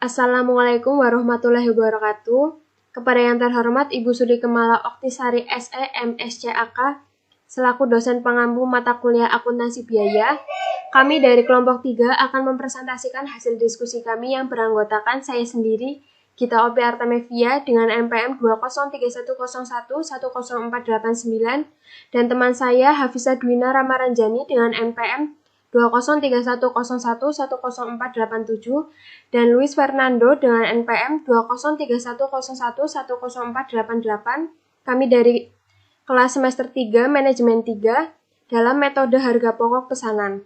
Assalamualaikum warahmatullahi wabarakatuh. Kepada yang terhormat Ibu Sudi Kemala Oktisari SE MSCAK, selaku dosen pengampu mata kuliah akuntansi biaya, kami dari kelompok 3 akan mempresentasikan hasil diskusi kami yang beranggotakan saya sendiri, Gita Opi Artamevia dengan NPM 20311010489 dan teman saya Hafizah Dwina Ramaranjani dengan NPM 20310110487 dan Luis Fernando dengan NPM 20310110488. Kami dari kelas semester 3 manajemen 3 dalam metode harga pokok pesanan.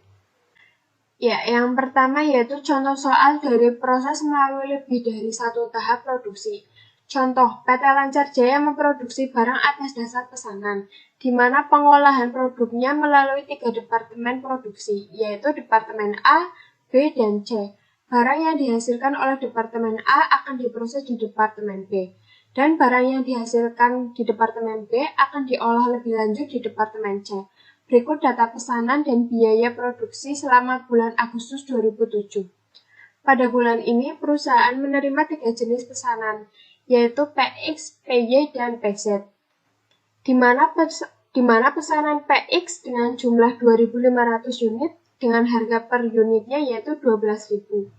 Ya, yang pertama yaitu contoh soal dari proses melalui lebih dari satu tahap produksi. Contoh, PT Lancar Jaya memproduksi barang atas dasar pesanan, di mana pengolahan produknya melalui 3 departemen produksi, yaitu Departemen A, B, dan C. Barang yang dihasilkan oleh Departemen A akan diproses di Departemen B, dan barang yang dihasilkan di Departemen B akan diolah lebih lanjut di Departemen C. Berikut data pesanan dan biaya produksi selama bulan Agustus 2007. Pada bulan ini, perusahaan menerima 3 jenis pesanan, yaitu PX, PY, dan PZ. Di mana pesanan PX dengan jumlah 2.500 unit dengan harga per unitnya yaitu 12.000.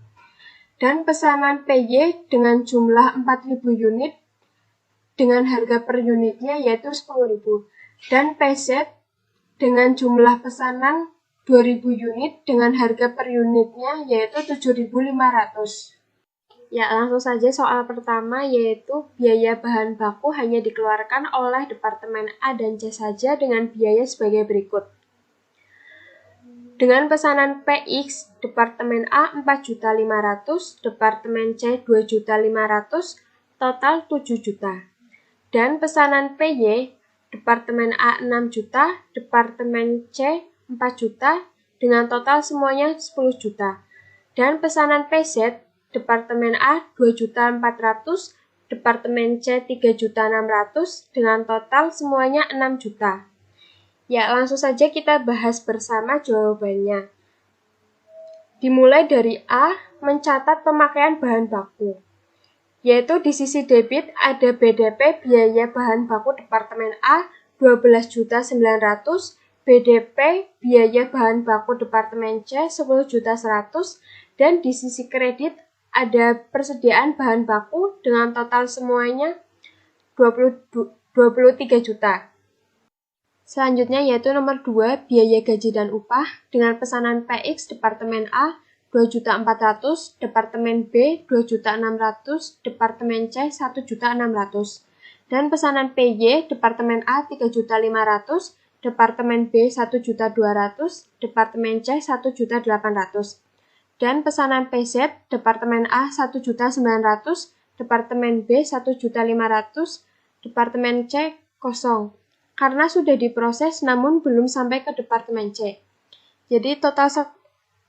Dan pesanan PY dengan jumlah 4.000 unit dengan harga per unitnya yaitu 10.000. Dan PZ dengan jumlah pesanan 2.000 unit dengan harga per unitnya yaitu 7.500. Ya, langsung saja soal pertama yaitu biaya bahan baku hanya dikeluarkan oleh Departemen A dan C saja dengan biaya sebagai berikut. Dengan pesanan PX, Departemen A 4.500.000, Departemen C 2.500.000, total 7 juta. Dan pesanan PY, Departemen A 6 juta, Departemen C 4 juta, dengan total semuanya 10 juta. Dan pesanan PZ, Departemen A 2.400.000, Departemen C 3.600.000, dengan total semuanya 6 juta. Ya, langsung saja kita bahas bersama jawabannya. Dimulai dari A, mencatat pemakaian bahan baku. Yaitu di sisi debit ada BDP biaya bahan baku Departemen A 12.900.000, BDP biaya bahan baku Departemen C 10.100.000, dan di sisi kredit ada persediaan bahan baku dengan total semuanya 23 juta. Selanjutnya yaitu nomor 2, biaya gaji dan upah dengan pesanan PX Departemen A 2.400.000, Departemen B 2.600.000, Departemen C 1.600.000, dan pesanan PY Departemen A 3.500.000, Departemen B 1.200.000, Departemen C 1.800.000. Dan pesanan PZ, Departemen A 1.900.000, Departemen B 1.500.000, Departemen C kosong, karena sudah diproses namun belum sampai ke Departemen C. Jadi total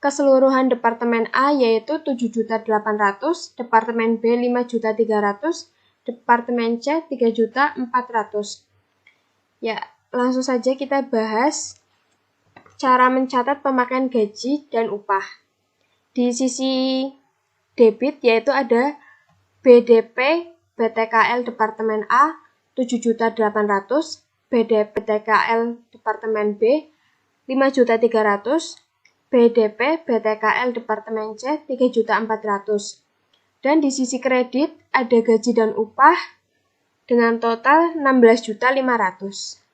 keseluruhan Departemen A yaitu 7.800.000, Departemen B 5.300.000, Departemen C 3.400.000. Ya, langsung saja kita bahas cara mencatat pemakaian gaji dan upah. Di sisi debit yaitu ada BDP BTKL Departemen A 7.800.000, BDP BTKL Departemen B 5.300.000, BDP BTKL Departemen C 3.400.000. Dan di sisi kredit ada gaji dan upah dengan total 16.500.000.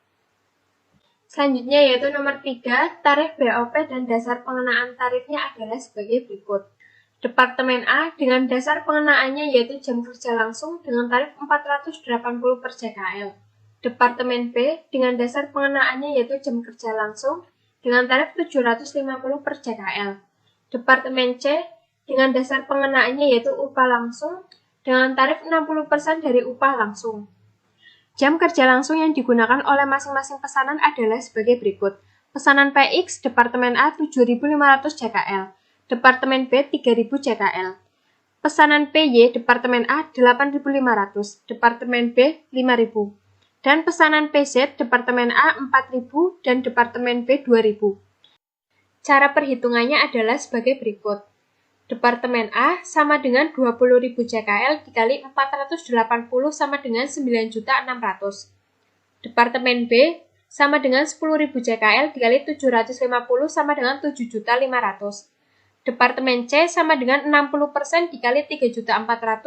Selanjutnya yaitu nomor 3, tarif BOP dan dasar pengenaan tarifnya adalah sebagai berikut. Departemen A dengan dasar pengenaannya yaitu jam kerja langsung dengan tarif 480 per JKL. Departemen B dengan dasar pengenaannya yaitu jam kerja langsung dengan tarif 750 per JKL. Departemen C dengan dasar pengenaannya yaitu upah langsung dengan tarif 60% dari upah langsung. Jam kerja langsung yang digunakan oleh masing-masing pesanan adalah sebagai berikut. Pesanan PX, Departemen A 7.500 JKL, Departemen B 3.000 JKL. Pesanan PY, Departemen A 8.500, Departemen B 5.000. Dan pesanan PZ, Departemen A 4.000 dan Departemen B 2.000. Cara perhitungannya adalah sebagai berikut. Departemen A sama dengan 20.000 CKL dikali 480 sama dengan 9.600.000. Departemen B sama dengan 10.000 CKL dikali 750 sama dengan 7.500.000. Departemen C sama dengan 60% dikali 3.400.000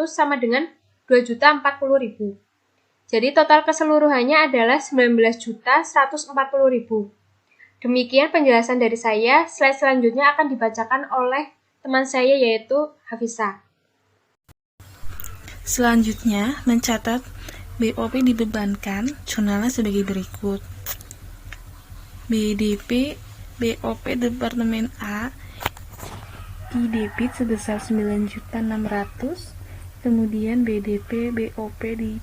sama dengan 2.040.000. Jadi total keseluruhannya adalah 19.140.000. Demikian penjelasan dari saya. Slide selanjutnya akan dibacakan oleh teman saya yaitu Hafisa. Selanjutnya, mencatat BOP dibebankan jurnalnya sebagai berikut. BDP BOP Departemen A didebit sebesar 9.600.000, kemudian BDP BOP di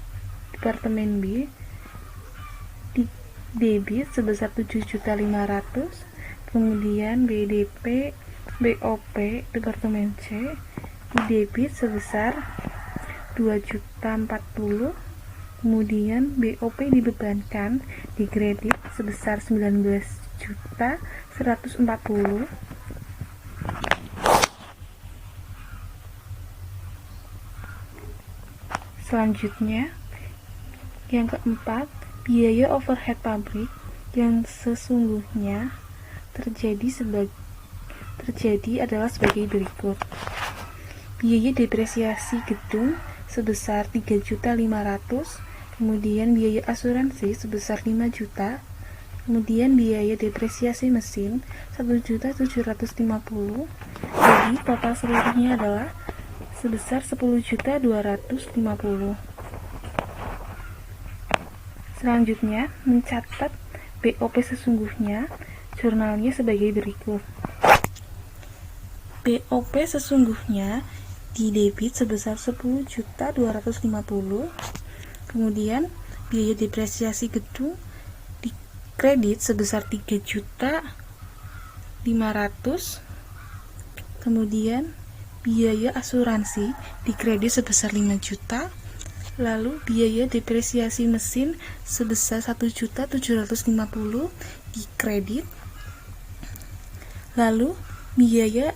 Departemen B didebit sebesar 7.500.000, kemudian BDP BOP Departemen C didebit sebesar 2.040.000, kemudian BOP dibebankan di kredit sebesar 19.140.000. Selanjutnya, yang keempat, biaya overhead pabrik yang sesungguhnya terjadi adalah sebagai berikut. Biaya depresiasi gedung sebesar 3.500.000, kemudian biaya asuransi sebesar 5 juta, kemudian biaya depresiasi mesin 1.750.000. Jadi total seluruhnya adalah sebesar 10.250.000. Selanjutnya, mencatat BOP sesungguhnya jurnalnya sebagai berikut. BOP sesungguhnya didebit sebesar 10.250.000, kemudian biaya depresiasi gedung dikredit sebesar 3.500.000, kemudian biaya asuransi dikredit sebesar 5 juta, lalu biaya depresiasi mesin sebesar 1.750.000 dikredit, lalu biaya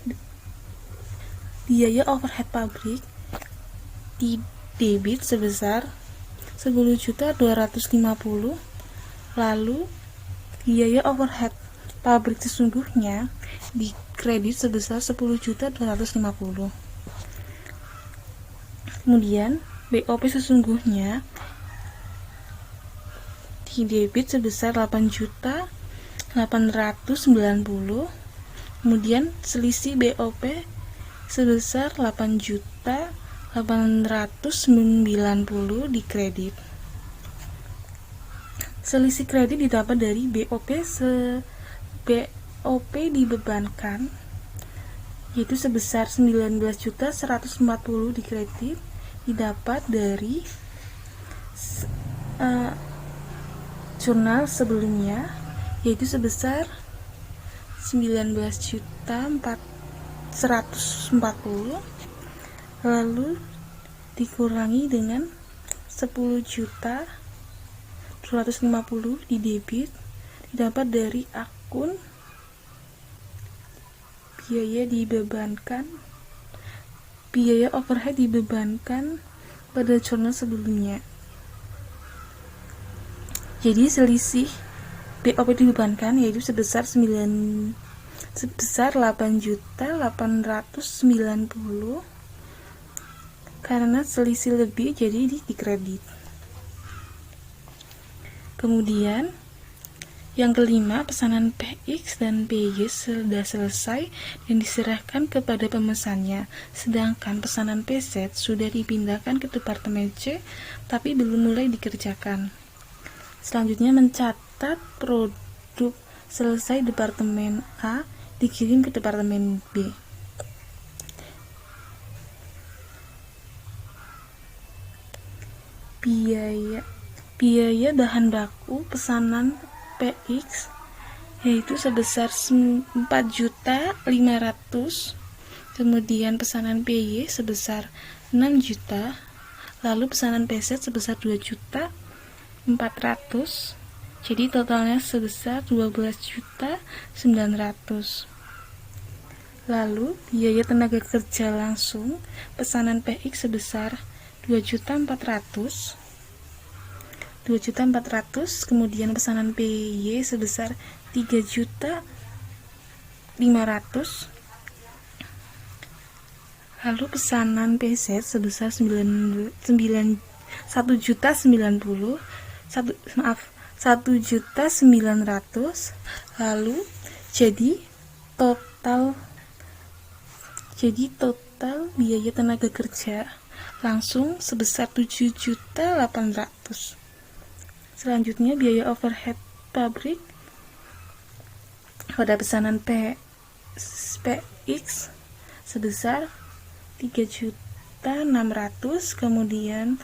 overhead pabrik di debit sebesar 10.250.000, lalu biaya overhead pabrik sesungguhnya di kredit sebesar 10.250.000. Kemudian BOP sesungguhnya di debit sebesar 8.890.000, kemudian selisih BOP sebesar 8.890.000 di kredit. Selisih kredit didapat dari BOP dibebankan, yaitu sebesar 19.140.000 di kredit, didapat dari jurnal sebelumnya, yaitu sebesar 19.140.000, lalu dikurangi dengan 10.250.000 di debit, didapat dari akun biaya overhead dibebankan pada jurnal sebelumnya. Jadi selisih BOP dibebankan yaitu sebesar 8.890.000, karena selisih lebih jadi dikredit. Kemudian yang kelima, pesanan PX dan PY sudah selesai dan diserahkan kepada pemesannya, sedangkan pesanan PZ sudah dipindahkan ke Departemen C tapi belum mulai dikerjakan. Selanjutnya, mencatat produk selesai Departemen A dikirim ke Departemen B. Biaya bahan baku pesanan PX yaitu sebesar 4.500.000, kemudian pesanan PY sebesar 6 juta, lalu pesanan PZ sebesar 2.400.000, jadi totalnya sebesar 12.900.000. Lalu biaya tenaga kerja langsung pesanan PX sebesar 2.400.000, kemudian pesanan PY sebesar 3.500.000, lalu pesanan PZ sebesar 1.900.000, lalu jadi total biaya tenaga kerja langsung sebesar 7.800.000. Selanjutnya biaya overhead pabrik pada pesanan PX sebesar 3.600.000, kemudian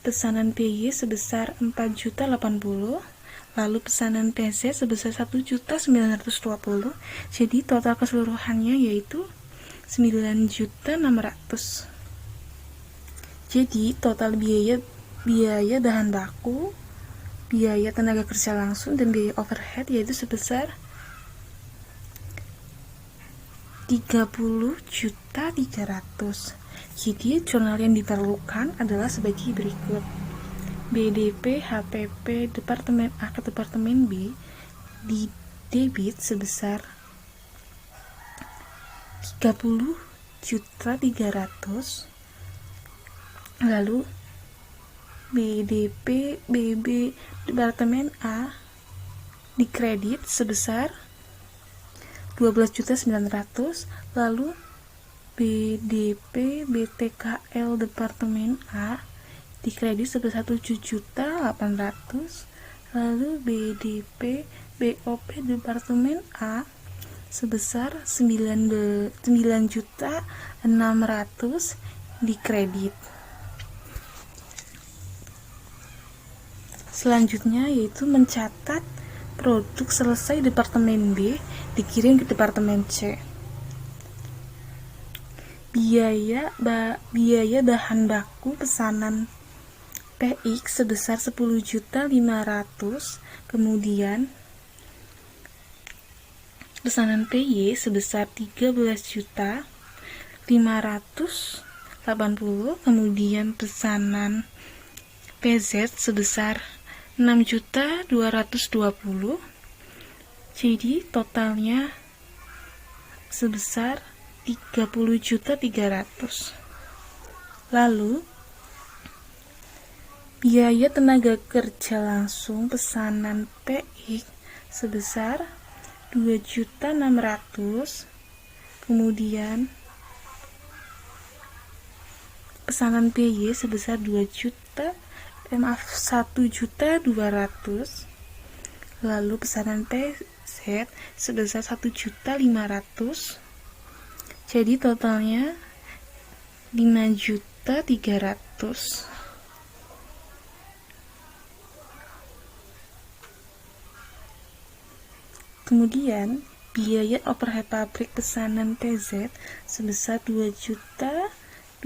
pesanan PY sebesar 4.080.000, lalu pesanan PZ sebesar 1.920.000. Jadi total keseluruhannya yaitu 9.600.000. Jadi total biaya bahan baku, biaya tenaga kerja langsung, dan biaya overhead yaitu sebesar 30.300.000. Jadi jurnal yang diperlukan adalah sebagai berikut: BDP HPP Departemen A ke Departemen B di debit sebesar 30.300.000, lalu BDP BB Departemen A di kredit sebesar 12.900.000, lalu BDP BTKL Departemen A di kredit sebesar 7.800.000, lalu BDP BOP Departemen A sebesar 9.600.000 di kredit. Selanjutnya yaitu mencatat produk selesai Departemen B dikirim ke Departemen C. Biaya bahan baku pesanan PX sebesar 10.500.000, kemudian pesanan PY sebesar 13.580.000, kemudian pesanan PZ sebesar 6.220.000. Jadi totalnya sebesar 30.300.000. Lalu biaya tenaga kerja langsung pesanan PX sebesar 2.600.000, kemudian pesanan PY sebesar 1.200.000, lalu pesanan PZ sebesar 1.500.000. Jadi totalnya 5.300.000. Kemudian biaya overhead pabrik pesanan PZ sebesar 2.250.000,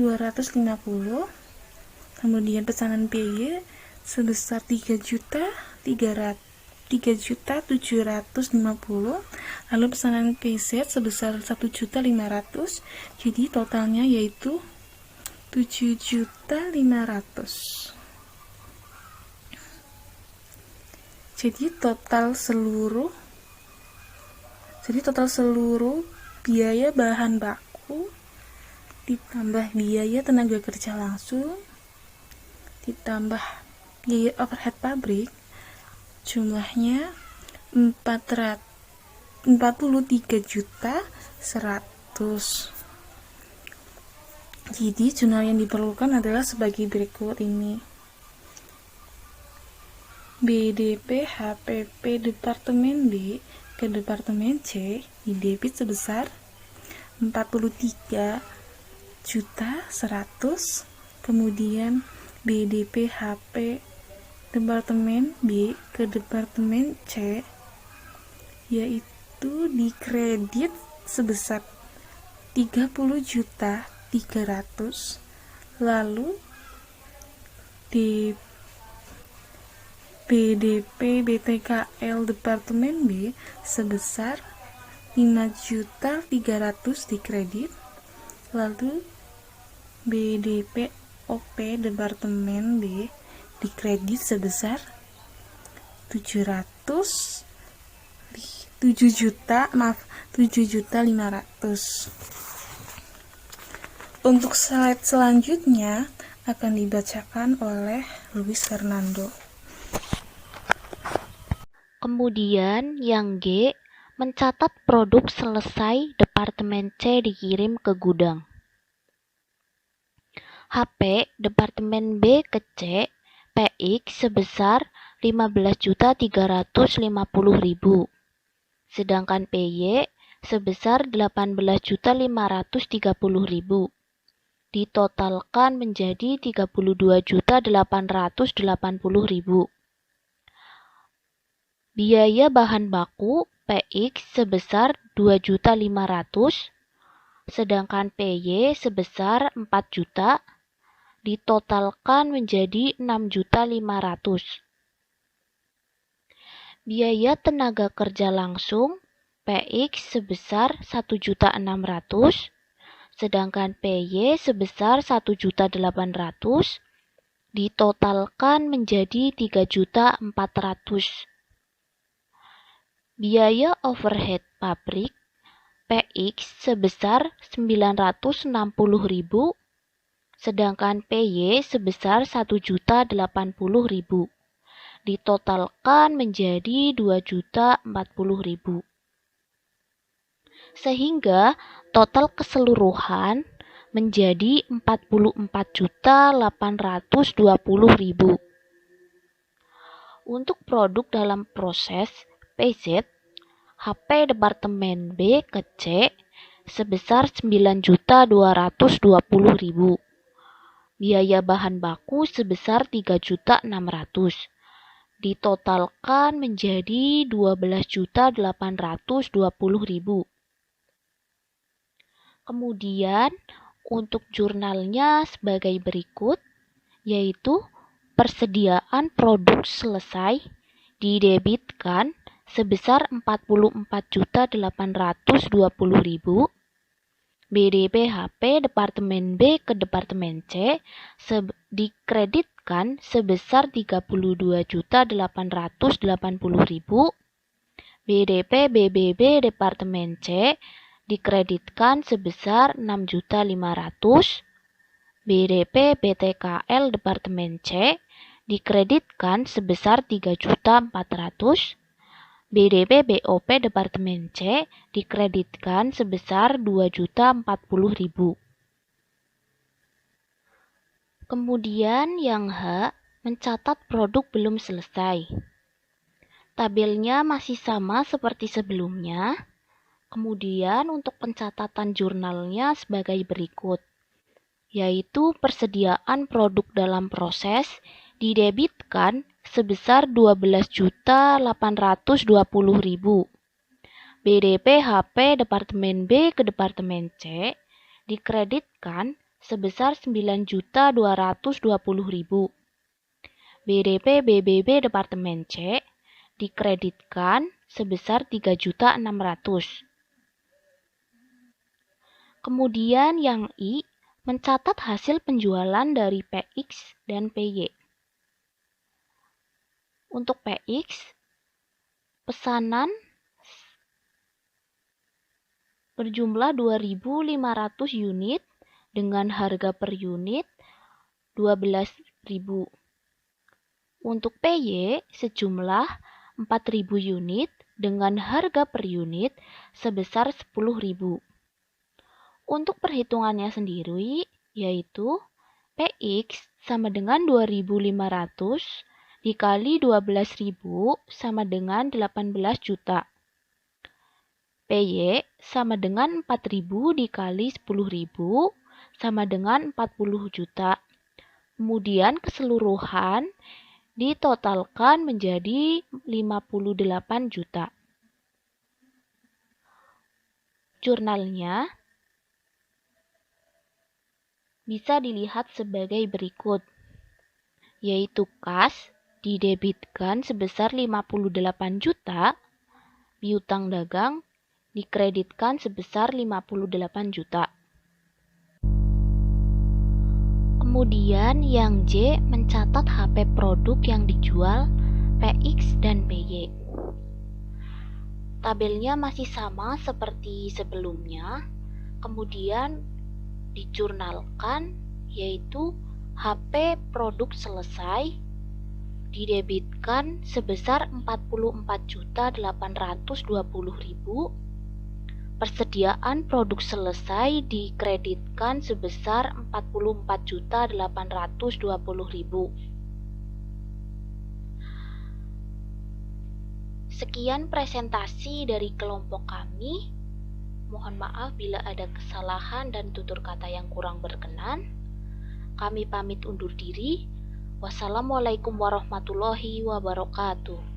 kemudian pesanan PY sebesar 3.750.000, lalu pesanan PZ sebesar 1.500.000. Jadi totalnya yaitu 7.500.000. Jadi total seluruh biaya bahan baku ditambah biaya tenaga kerja langsung ditambah biaya overhead pabrik jumlahnya 43.100.000. Jadi jurnal yang diperlukan adalah sebagai berikut ini: BDP HPP Departemen B ke Departemen C di debit sebesar 43.100.000, kemudian BDP HP Departemen B ke Departemen C yaitu di kredit sebesar 30.300.000, lalu di BDP BTKL Departemen B sebesar 5.300.000 dikredit. Lalu BDP OP Departemen B dikredit sebesar 7.500.000. Untuk slide selanjutnya akan dibacakan oleh Luis Fernando. Kemudian yang G mencatat produk selesai Departemen C dikirim ke gudang. HP Departemen B ke C PX sebesar 15.350.000, sedangkan PY sebesar 18.530.000, ditotalkan menjadi 32.880.000. Biaya bahan baku PX sebesar 2.500.000, sedangkan PY sebesar 4 juta, ditotalkan menjadi 6.500.000. Biaya tenaga kerja langsung PX sebesar 1.600.000, sedangkan PY sebesar 1.800.000, ditotalkan menjadi 3.400.000. Biaya overhead pabrik PX sebesar 960.000, sedangkan PY sebesar 1.080.000, ditotalkan menjadi 2.040.000. Sehingga total keseluruhan menjadi 44.820.000. Untuk produk dalam proses PZ, HP Departemen B ke C sebesar 9.220.000. Biaya bahan baku sebesar 3.600.000, ditotalkan menjadi 12.820.000. Kemudian untuk jurnalnya sebagai berikut, yaitu persediaan produk selesai didebitkan sebesar 44.820.000. BDP HP Departemen B ke Departemen C dikreditkan sebesar 32.880.000. BDP BBB Departemen C dikreditkan sebesar 6.500.000. BDP BTKL Departemen C dikreditkan sebesar 3.400.000. BDP BOP Departemen C dikreditkan sebesar 2.040.000. Kemudian yang H mencatat produk belum selesai. Tabelnya masih sama seperti sebelumnya. Kemudian untuk pencatatan jurnalnya sebagai berikut, yaitu persediaan produk dalam proses didebitkan sebesar 12.820.000. BDP HP Departemen B ke Departemen C dikreditkan sebesar 9.220.000. BDP BBB Departemen C dikreditkan sebesar 3.600.000. Kemudian yang I mencatat hasil penjualan dari PX dan PY. Untuk PX, pesanan berjumlah 2.500 unit dengan harga per unit 12.000. Untuk PY sejumlah 4.000 unit dengan harga per unit sebesar 10.000. Untuk perhitungannya sendiri, yaitu PX sama dengan 2.500 dikali 12.000 sama dengan 18 juta. PY sama dengan 4.000 dikali 10.000 sama dengan 40 juta. Kemudian keseluruhan ditotalkan menjadi 58 juta. Jurnalnya bisa dilihat sebagai berikut, yaitu kas didebitkan sebesar 58 juta, piutang dagang dikreditkan sebesar 58 juta. Kemudian yang J mencatat HP produk yang dijual PX dan PY. Tabelnya masih sama seperti sebelumnya, kemudian dijurnalkan, yaitu HP produk selesai didebitkan sebesar 44.820.000, persediaan produk selesai dikreditkan sebesar 44.820.000. Sekian presentasi dari kelompok kami. Mohon maaf bila ada kesalahan dan tutur kata yang kurang berkenan. Kami pamit undur diri. Wassalamualaikum warahmatullahi wabarakatuh.